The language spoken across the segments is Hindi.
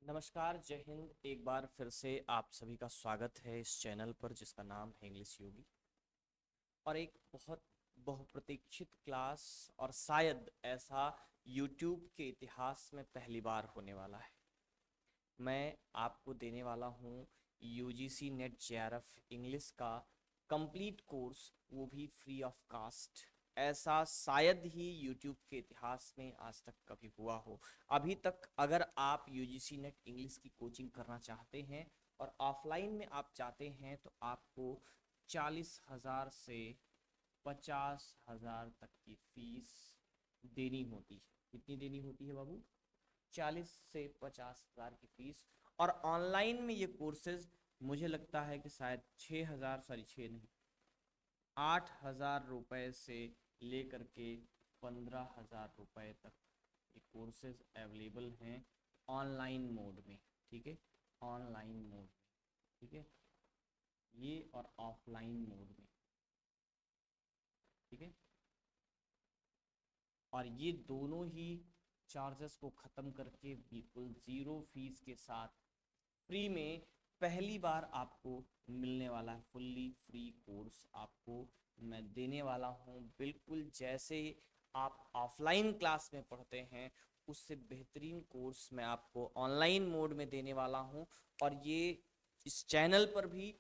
नमस्कार, जय हिंद। एक बार फिर से आप सभी का स्वागत है इस चैनल पर जिसका नाम है इंग्लिश योगी। और एक बहुत बहुप्रतीक्षित क्लास और शायद ऐसा यूट्यूब के इतिहास में पहली बार होने वाला है। मैं आपको देने वाला हूँ यूजीसी नेट जेआरएफ इंग्लिश का कंप्लीट कोर्स, वो भी फ्री ऑफ कास्ट। ऐसा शायद ही यूट्यूब के इतिहास में आज तक कभी हुआ हो। अभी तक अगर आप यूजीसी नेट इंग्लिश की कोचिंग करना चाहते हैं और ऑफलाइन में आप चाहते हैं तो आपको 40,000 से 50,000 तक की फीस देनी होती है। कितनी देनी होती है बाबू? 40 से 50 हजार की फीस। और ऑनलाइन में ये कोर्सेज मुझे लगता है कि शायद 6,000, सॉरी 6 नहीं, 8,000 रुपए से लेकर के 15,000 रुपए तक ये कोर्सेज अवेलेबल हैं ऑनलाइन मोड में। ठीक है, ऑनलाइन मोड में। ठीक है, ये और ऑफलाइन मोड में। ठीक है, और ये दोनों ही चार्जेस को ख़त्म करके बिल्कुल ज़ीरो फीस के साथ फ्री में पहली बार आपको मिलने वाला है। फुल्ली फ्री कोर्स आपको मैं देने वाला हूँ, बिल्कुल जैसे आप ऑफलाइन क्लास में पढ़ते हैं उससे बेहतरीन कोर्स मैं आपको ऑनलाइन मोड में देने वाला हूँ। और ये इस चैनल पर भी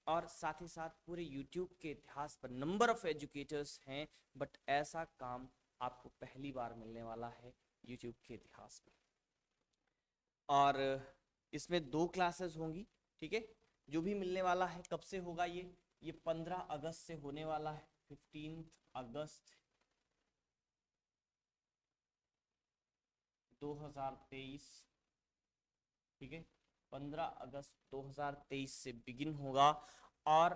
और साथ ही साथ पूरे यूट्यूब के इतिहास पर नंबर ऑफ एजुकेटर्स हैं, बट ऐसा काम आपको पहली बार मिलने वाला है यूट्यूब के इतिहास में। और इसमें 2 क्लासेस होंगी। ठीक है, जो भी मिलने वाला है कब से होगा ये 15 अगस्त से होने वाला है। 15 अगस्त 2023। ठीक है, 15 अगस्त 2023 से बिगिन होगा। और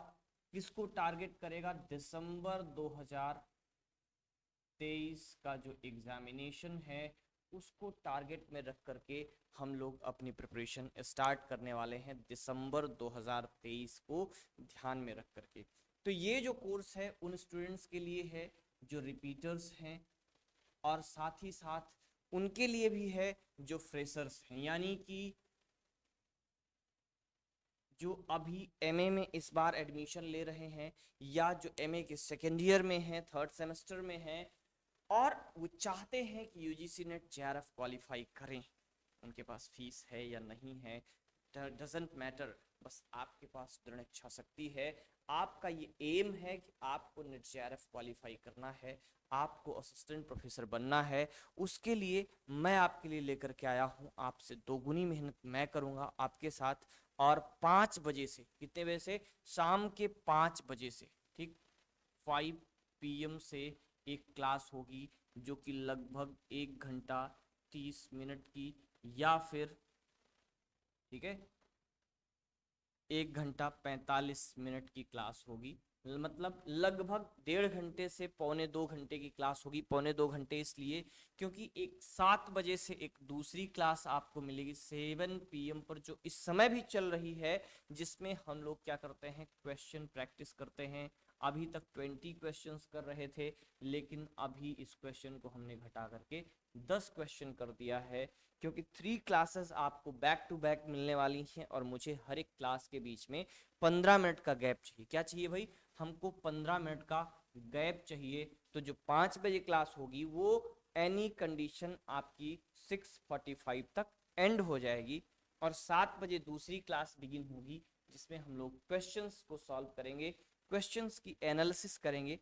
किसको टारगेट करेगा? दिसंबर 2023 का जो एग्जामिनेशन है उसको टारगेट में रख करके हम लोग अपनी प्रिपरेशन स्टार्ट करने वाले हैं दिसंबर 2023 को ध्यान में रख करके। तो ये जो कोर्स है उन स्टूडेंट्स के लिए है जो रिपीटर्स हैं, और साथ ही साथ उनके लिए भी है जो फ्रेशर्स हैं, यानी कि जो अभी एमए में इस बार एडमिशन ले रहे हैं या जो एमए के सेकेंड ईयर में हैं, थर्ड सेमेस्टर में हैं, और वो चाहते हैं कि यूजीसी नेट जेआरएफ क्वालिफाई करें। उनके पास फीस है या नहीं है, डजेंट मैटर, बस आपके पास दृढ़ इच्छा शक्ति है। आपका ये एम है कि आपको नेट जेआरएफ क्वालिफाई करना है, आपको असिस्टेंट प्रोफेसर बनना है। उसके लिए मैं आपके लिए लेकर के आया हूँ, आपसे दोगुनी मेहनत मैं करूँगा आपके साथ। और 5 बजे से, कितने बजे से? शाम के 5 बजे से। ठीक, 5 PM से एक क्लास होगी जो कि लगभग 1 घंटा 30 मिनट की, या फिर ठीक है 1 घंटा 45 मिनट की क्लास होगी। मतलब लगभग 1.5 घंटे से पौने 2 घंटे की क्लास होगी। पौने 2 घंटे इसलिए क्योंकि एक 7 बजे से एक दूसरी क्लास आपको मिलेगी 7 PM पर, जो इस समय भी चल रही है, जिसमें हम लोग क्या करते हैं, क्वेश्चन प्रैक्टिस करते हैं। अभी तक 20 क्वेश्चंस कर रहे थे, लेकिन अभी इस क्वेश्चन को हमने घटा करके 10 क्वेश्चन कर दिया है, क्योंकि 3 क्लासेस आपको बैक टू बैक मिलने वाली हैं और मुझे हर एक क्लास के बीच में 15 मिनट का गैप चाहिए। क्या चाहिए भाई? हमको 15 मिनट का गैप चाहिए। तो जो 5 बजे क्लास होगी वो एनी कंडीशन आपकी 6:45 तक एंड हो जाएगी, और 7 बजे दूसरी क्लास बिगिन होगी जिसमें हम लोग क्वेश्चंस को सॉल्व करेंगे, क्वेश्चंस की एनालिसिस करेंगे।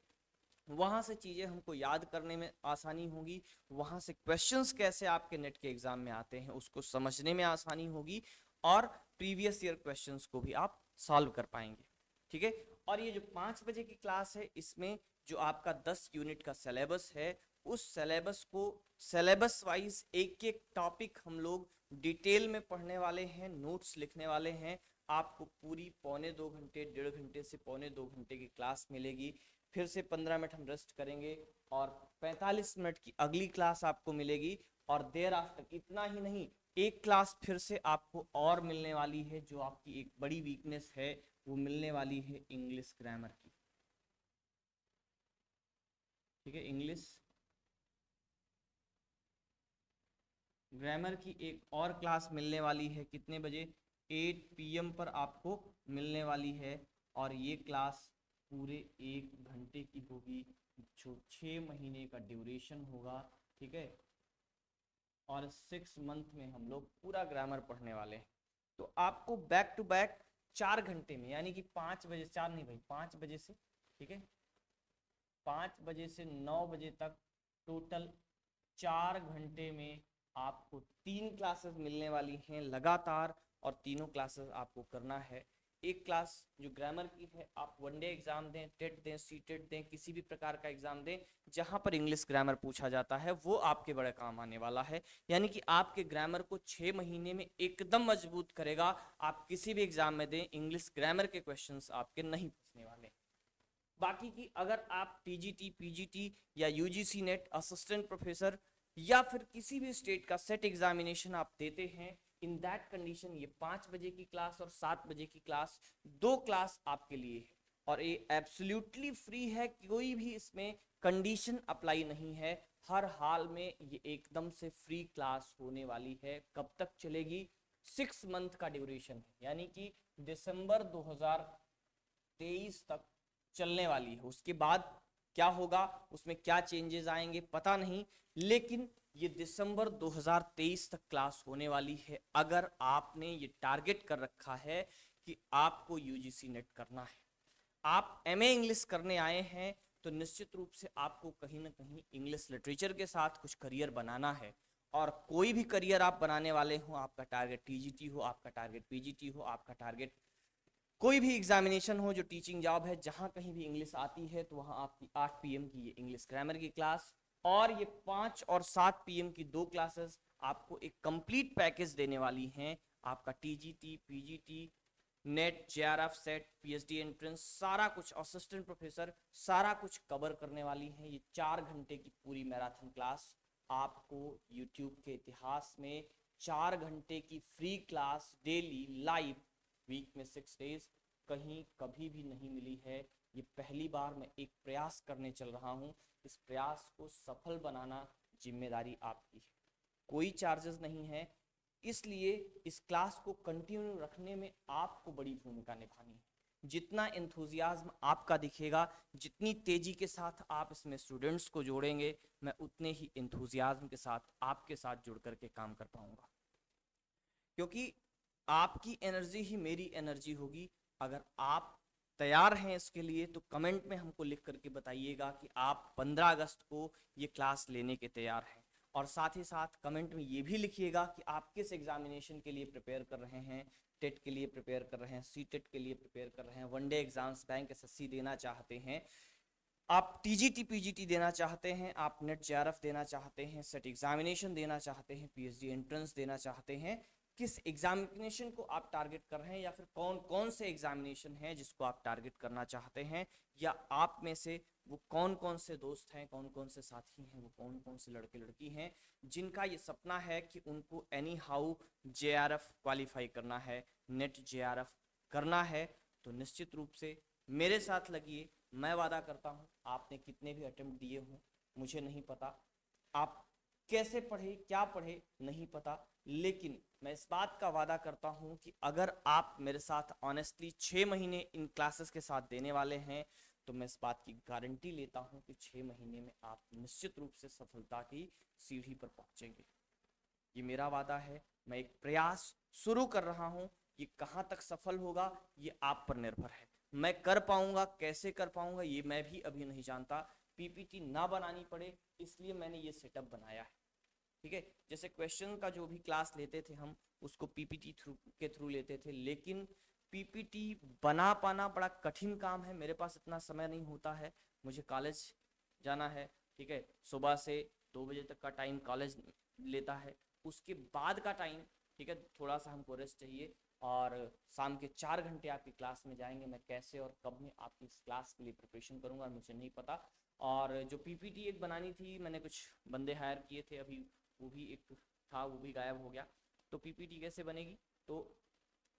वहां से चीजें हमको याद करने में आसानी होगी, वहां से क्वेश्चंस कैसे आपके नेट के एग्जाम में आते हैं उसको समझने में आसानी होगी, और प्रीवियस ईयर क्वेश्चंस को भी आप सॉल्व कर पाएंगे। ठीक है, और ये जो 5 बजे की क्लास है इसमें जो आपका 10 यूनिट का सिलेबस है, उस सिलेबस को सिलेबस वाइज एक एक टॉपिक हम लोग डिटेल में पढ़ने वाले हैं, नोट्स लिखने वाले हैं। आपको पूरी पौने 2 घंटे 1.5 घंटे से पौने 2 घंटे की क्लास मिलेगी। फिर से 15 मिनट हम रेस्ट करेंगे और 45 मिनट की अगली क्लास आपको मिलेगी। और देर आफ्टर इतना ही नहीं, एक क्लास फिर से आपको और मिलने वाली है, जो आपकी एक बड़ी वीकनेस है, वो मिलने वाली है इंग्लिश ग्रामर की। ठीक है, इंग्लिश ग्रामर की एक और क्लास मिलने वाली है, कितने बजे? 8 PM पर आपको मिलने वाली है। और ये क्लास पूरे 1 घंटे की होगी, जो 6 महीने का ड्यूरेशन होगा, ठीक है। और 6 मंथ में हम लोग पूरा ग्रामर पढ़ने वाले हैं। तो आपको बैक टू बैक 4 घंटे में, यानी कि 5 बजे, 4 नहीं भाई, 5 बजे से, ठीक है, 5 बजे से 9 बजे तक टोटल 4 घंटे में आपको 3 क्लासेस मिलने वाली हैं लगातार। और तीनों क्लासेस आपको करना है। एक क्लास जो ग्रामर की है, आप वनडे एग्जाम दें, टेट दें, सी टेट दें, किसी भी प्रकार का एग्जाम दें जहां पर इंग्लिश ग्रामर पूछा जाता है, वो आपके बड़े काम आने वाला है। यानी कि आपके ग्रामर को 6 महीने में एकदम मजबूत करेगा। आप किसी भी एग्जाम में दें, इंग्लिश ग्रामर के क्वेश्चंस आपके नहीं पूछने वाले। बाकी की अगर आप टीजीटी, पीजीटी या यूजीसी नेट, असिस्टेंट प्रोफेसर या फिर किसी भी स्टेट का सेट एग्जामिनेशन आप देते हैं, इन दैट कंडीशन ये 5 बजे की क्लास और 7 बजे की क्लास, 2 क्लास आपके लिए है। और ये एब्सोल्युटली फ्री है, कोई भी इसमें कंडीशन अप्लाई नहीं है। हर हाल में ये एकदम से फ्री क्लास होने वाली है। कब तक चलेगी? 6 मंथ का ड्यूरेशन है, यानी कि दिसंबर 2023 तक चलने वाली है। उसके बाद क्या होगा, उसमें क्या चेंजेस आएंगे पता नहीं, लेकिन ये दिसंबर 2023 तक क्लास होने वाली है। अगर आपने ये टारगेट कर रखा है कि आपको यूजीसी नेट करना है, आप एमए इंग्लिश करने आए हैं, तो निश्चित रूप से आपको कहीं ना कहीं इंग्लिश लिटरेचर के साथ कुछ करियर बनाना है। और कोई भी करियर आप बनाने वाले हो, आपका टारगेट टीजीटी हो, आपका टारगेट पीजीटी हो, आपका टारगेट कोई भी एग्जामिनेशन हो जो टीचिंग जॉब है, जहां कहीं भी इंग्लिश आती है, तो वहां आपकी 8 PM की ये इंग्लिश ग्रामर की क्लास और ये 5 और 7 PM की 2 क्लासेस आपको एक कंप्लीट पैकेज देने वाली हैं। आपका TGT, PGT, net, JRF, set, PhD entrance, सारा कुछ, असिस्टेंट प्रोफेसर, सारा कुछ कवर करने वाली है। ये 4 घंटे की पूरी मैराथन क्लास आपको यूट्यूब के इतिहास में 4 घंटे की free class daily live, week में 6 डेज, कहीं कभी भी नहीं मिली है। ये पहली बार मैं एक प्रयास करने चल रहा हूँ। इस प्रयास को सफल बनाना जिम्मेदारी आपकी है, कोई चार्जेस नहीं है। इसलिए इस क्लास को कंटिन्यू रखने में आपको बड़ी भूमिका निभानी है। जितना एंथुजियाज्म आपका दिखेगा, जितनी तेजी के साथ आप इसमें स्टूडेंट्स को जोड़ेंगे, मैं उतने ही एंथुजियाज्म के साथ आपके साथ जुड़ करके काम कर पाऊंगा। क्योंकि आपकी एनर्जी ही मेरी एनर्जी होगी। अगर आप तैयार हैं इसके लिए, तो कमेंट में हमको लिख करके बताइएगा कि आप 15 अगस्त को ये क्लास लेने के तैयार हैं। और साथ ही साथ कमेंट में ये भी लिखिएगा कि आप किस एग्जामिनेशन के लिए प्रिपेयर कर रहे हैं। टेट के लिए प्रिपेयर कर रहे हैं, सी टेट के लिए प्रिपेयर कर रहे हैं, वनडे एग्जाम्स, बैंक एसएससी देना चाहते हैं, आप टीजीटी पीजीटी देना चाहते हैं, आप नेट जेआरएफ देना चाहते हैं, सेट एग्जामिनेशन देना चाहते हैं, पीएचडी एंट्रेंस देना चाहते हैं, किस एग्जामिनेशन को आप टारगेट कर रहे हैं, या फिर कौन कौन से एग्जामिनेशन हैं जिसको आप टारगेट करना चाहते हैं, या आप में से वो कौन कौन से दोस्त हैं, कौन कौन से साथी हैं, वो कौन कौन से लड़के लड़की हैं जिनका ये सपना है कि उनको एनी हाउ जेआरएफ क्वालिफाई करना है, नेट जेआरएफ करना है। तो निश्चित रूप से मेरे साथ लगिए। मैं वादा करता हूँ, आपने कितने भी अटेम्प्ट दिए हों मुझे नहीं पता, आप कैसे पढ़े, क्या पढ़े नहीं पता, लेकिन मैं इस बात का वादा करता हूँ कि अगर आप मेरे साथ ऑनेस्टली 6 महीने इन क्लासेस के साथ देने वाले हैं, तो मैं इस बात की गारंटी लेता हूँ कि 6 महीने में आप निश्चित रूप से सफलता की सीढ़ी पर पहुंचेंगे। ये मेरा वादा है। मैं एक प्रयास शुरू कर रहा हूँ, ये कहाँ तक सफल होगा ये आप पर निर्भर है। मैं कर पाऊंगा, कैसे कर पाऊंगा ये मैं भी अभी नहीं जानता। पीपीटी ना बनानी पड़े इसलिए मैंने ये सेटअप बनाया है, ठीक है। जैसे क्वेश्चन का जो भी क्लास लेते थे हम, उसको पीपीटी के थ्रू लेते थे, लेकिन पीपीटी बना पाना बड़ा कठिन काम है। मेरे पास इतना समय नहीं होता है, मुझे कॉलेज जाना है, ठीक है। सुबह से 2 बजे तक का टाइम कॉलेज लेता है, उसके बाद का टाइम, ठीक है, थोड़ा सा हमको रेस्ट चाहिए। और शाम के 4 घंटे आपकी क्लास में जाएंगे। मैं कैसे और कब में आपकी इस क्लास के लिए प्रिपरेशन करूंगा मुझे नहीं पता। और जो पीपीटी एक बनानी थी, मैंने कुछ बंदे हायर किए थे, अभी वो भी एक था, वो भी गायब हो गया। तो पीपीटी कैसे बनेगी तो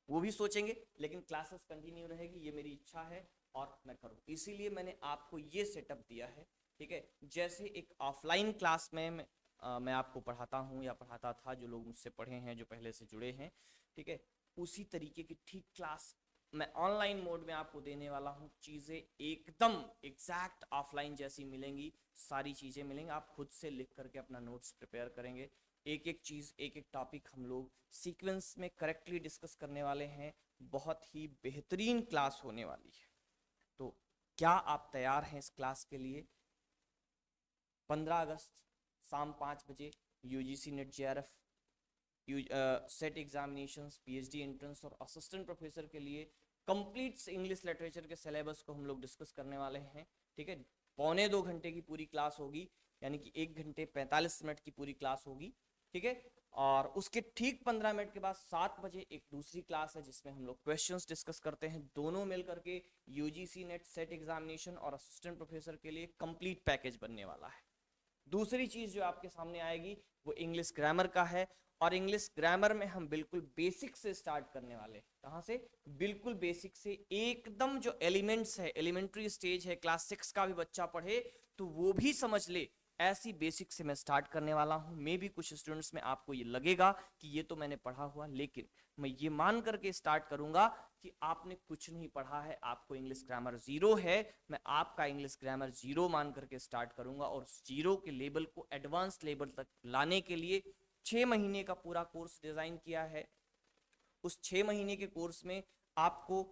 वो भी सोचेंगे, लेकिन क्लासेस कंटिन्यू रहेगी, ये मेरी इच्छा है और मैं करूँ, इसीलिए मैंने आपको ये सेटअप दिया है, ठीक है। जैसे एक ऑफलाइन क्लास में मैं आपको पढ़ाता हूँ या पढ़ाता था, जो लोग मुझसे पढ़े हैं, जो पहले से जुड़े हैं, ठीक है, उसी तरीके की ठीक क्लास मैं ऑनलाइन मोड में आपको देने वाला हूँ। चीज़ें एकदम एग्जैक्ट ऑफलाइन जैसी मिलेंगी, सारी चीज़ें मिलेंगी। आप खुद से लिख करके अपना नोट्स प्रिपेयर करेंगे, एक एक चीज़, एक एक टॉपिक हम लोग सीक्वेंस में करेक्टली डिस्कस करने वाले हैं। बहुत ही बेहतरीन क्लास होने वाली है। तो क्या आप तैयार हैं इस क्लास के लिए? 15 अगस्त शाम 5 बजे UGC net JRF set examinations, PhD entrance और असिस्टेंट प्रोफेसर के लिए कंप्लीट इंग्लिश लिटरेचर के सिलेबस को हम लोग डिस्कस करने वाले हैं, ठीक है। 1.25 घंटे की पूरी क्लास होगी, यानी कि 1 घंटे 45 मिनट की पूरी क्लास होगी, ठीक है। और उसके ठीक 15 मिनट के बाद 7 बजे एक दूसरी क्लास है जिसमें हम लोग क्वेश्चंस डिस्कस करते हैं। दोनों मिल करके यूजीसी नेट सेट एग्जामिनेशन और असिस्टेंट प्रोफेसर के लिए कंप्लीट पैकेज बनने वाला है। दूसरी चीज जो आपके सामने आएगी वो इंग्लिश ग्रामर का है, और इंग्लिश ग्रामर में हम बिल्कुल बेसिक से स्टार्ट करने वाले हैं। कहाँ से? बिल्कुल बेसिक से, एकदम जो एलिमेंट्स है, एलिमेंट्री स्टेज है, क्लास 6 का भी बच्चा पढ़े तो वो भी समझ ले, ऐसी बेसिक से मैं स्टार्ट करने वाला हूँ। मे भी कुछ स्टूडेंट्स में आपको ये लगेगा कि ये तो मैंने पढ़ा हुआ, लेकिन मैं ये मान करके स्टार्ट करूंगा कि आपने कुछ नहीं पढ़ा है, आपको इंग्लिश ग्रामर जीरो है। मैं आपका इंग्लिश ग्रामर जीरो मान करके स्टार्ट करूंगा, और जीरो के लेवल को एडवांस लेवल तक लाने के लिए 6 महीने का पूरा कोर्स डिजाइन किया है। उस 6 महीने के कोर्स में आपको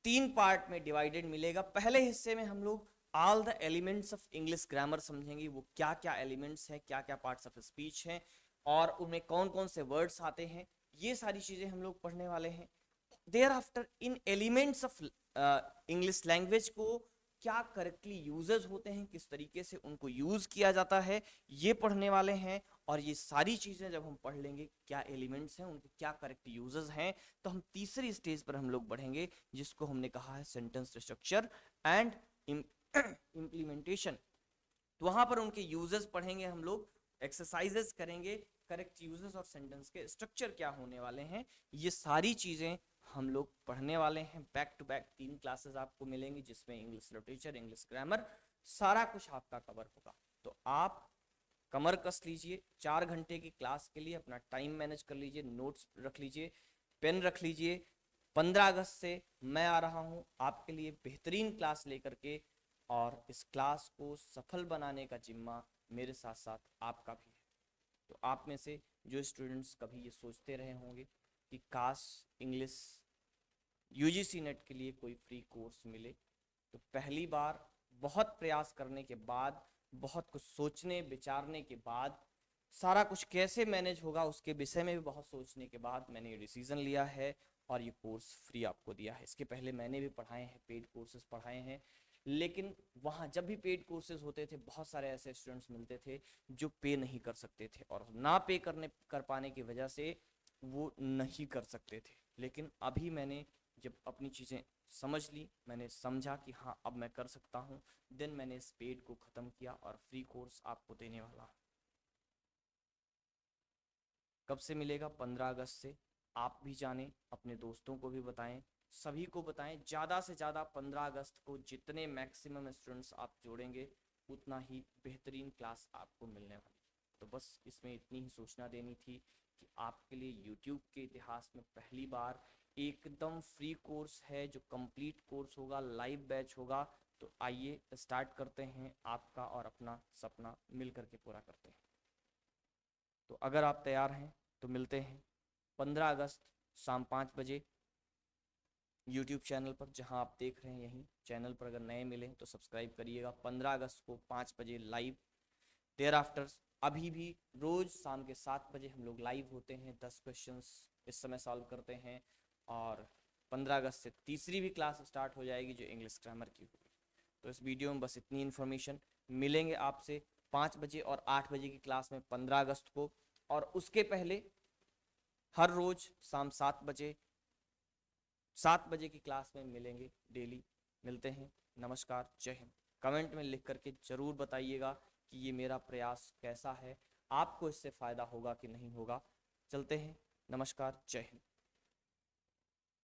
3 पार्ट में डिवाइडेड मिलेगा। पहले हिस्से में हम लोग all the elements of English grammar समझेंगे, वो क्या क्या एलिमेंट्स हैं, क्या क्या पार्ट्स ऑफ स्पीच हैं, और उनमें कौन कौन से वर्ड्स आते हैं, ये सारी चीजें हम लोग पढ़ने वाले हैं। Thereafter in elements of English language को क्या करेक्टली यूजेस होते हैं, किस तरीके से उनको यूज किया जाता है, ये पढ़ने वाले हैं। और ये सारी चीजें जब हम पढ़ लेंगे, क्या एलिमेंट्स हैं, उनके क्या करेक्ट यूजेस हैं, तो हम तीसरी स्टेज पर हम लोग बढ़ेंगे, जिसको हमने कहा है सेंटेंस स्ट्रक्चर एंड इम्प्लीमेंटेशन। तो वहां पर उनके यूजेस पढ़ेंगे हम लोग, एक्सरसाइजेस करेंगे, करेक्ट यूजेस और सेंटेंस के स्ट्रक्चर क्या होने वाले हैं, ये सारी चीजें हम लोग पढ़ने वाले हैं। बैक टू बैक 3 क्लासेस आपको मिलेंगी, जिसमें इंग्लिश लिटरेचर, इंग्लिश ग्रामर, सारा कुछ आपका कवर होगा। तो आप कमर कस लीजिए, 4 घंटे की क्लास के लिए अपना टाइम मैनेज कर लीजिए, नोट्स रख लीजिए, पेन रख लीजिए। 15 अगस्त से मैं आ रहा हूँ आपके लिए बेहतरीन क्लास लेकर के, और इस क्लास को सफल बनाने का जिम्मा मेरे साथ साथ आपका भी है। तो आप में से जो स्टूडेंट्स कभी ये सोचते रहे होंगे कि काश इंग्लिश यूजीसी नेट के लिए कोई फ्री कोर्स मिले, तो पहली बार बहुत प्रयास करने के बाद, बहुत कुछ सोचने विचारने के बाद, सारा कुछ कैसे मैनेज होगा उसके विषय में भी बहुत सोचने के बाद मैंने ये डिसीजन लिया है और ये कोर्स फ्री आपको दिया है। इसके पहले मैंने भी पढ़ाए हैं, पेड कोर्सेज पढ़ाए हैं, लेकिन वहाँ जब भी पेड कोर्सेज होते थे, बहुत सारे ऐसे स्टूडेंट्स मिलते थे जो पे नहीं कर सकते थे, और ना पे कर पाने की वजह से वो नहीं कर सकते थे। लेकिन अभी मैंने जब अपनी चीज़ें समझ ली, मैंने समझा कि हाँ अब मैं कर सकता हूँ, देन मैंने इस पेड को ख़त्म किया और फ्री कोर्स आपको देने वाला। कब से मिलेगा? 15 अगस्त से। आप भी जानें, अपने दोस्तों को भी बताएं, सभी को बताएं, ज़्यादा से ज़्यादा 15 अगस्त को जितने मैक्सिमम स्टूडेंट्स आप जोड़ेंगे उतना ही बेहतरीन क्लास आपको मिलने वाली। तो बस इसमें इतनी ही सूचना देनी थी कि आपके लिए यूट्यूब के इतिहास में पहली बार एकदम फ्री कोर्स है, जो कंप्लीट कोर्स होगा, लाइव बैच होगा। तो आइए स्टार्ट करते हैं, आपका और अपना सपना मिल करके पूरा करते हैं। तो अगर आप तैयार हैं तो मिलते हैं 15 अगस्त शाम 5 बजे यूट्यूब चैनल पर, जहां आप देख रहे हैं। यहीं चैनल पर अगर नए मिले तो सब्सक्राइब करिएगा। 15 अगस्त को 5 बजे लाइव। देयर आफ्टर अभी भी रोज शाम के 7 बजे हम लोग लाइव होते हैं, 10 क्वेश्चंस इस समय सॉल्व करते हैं। और 15 अगस्त से तीसरी भी क्लास स्टार्ट हो जाएगी जो इंग्लिश ग्रामर की होगी। तो इस वीडियो में बस इतनी इन्फॉर्मेशन। मिलेंगे आपसे 5 बजे और 8 बजे की क्लास में 15 अगस्त को, और उसके पहले हर रोज शाम 7 बजे की क्लास में मिलेंगे डेली। मिलते हैं। नमस्कार, जय हिंद। कमेंट में लिख करके जरूर बताइएगा कि ये मेरा प्रयास कैसा है, आपको इससे फ़ायदा होगा कि नहीं होगा। चलते हैं। नमस्कार, जय हिंद।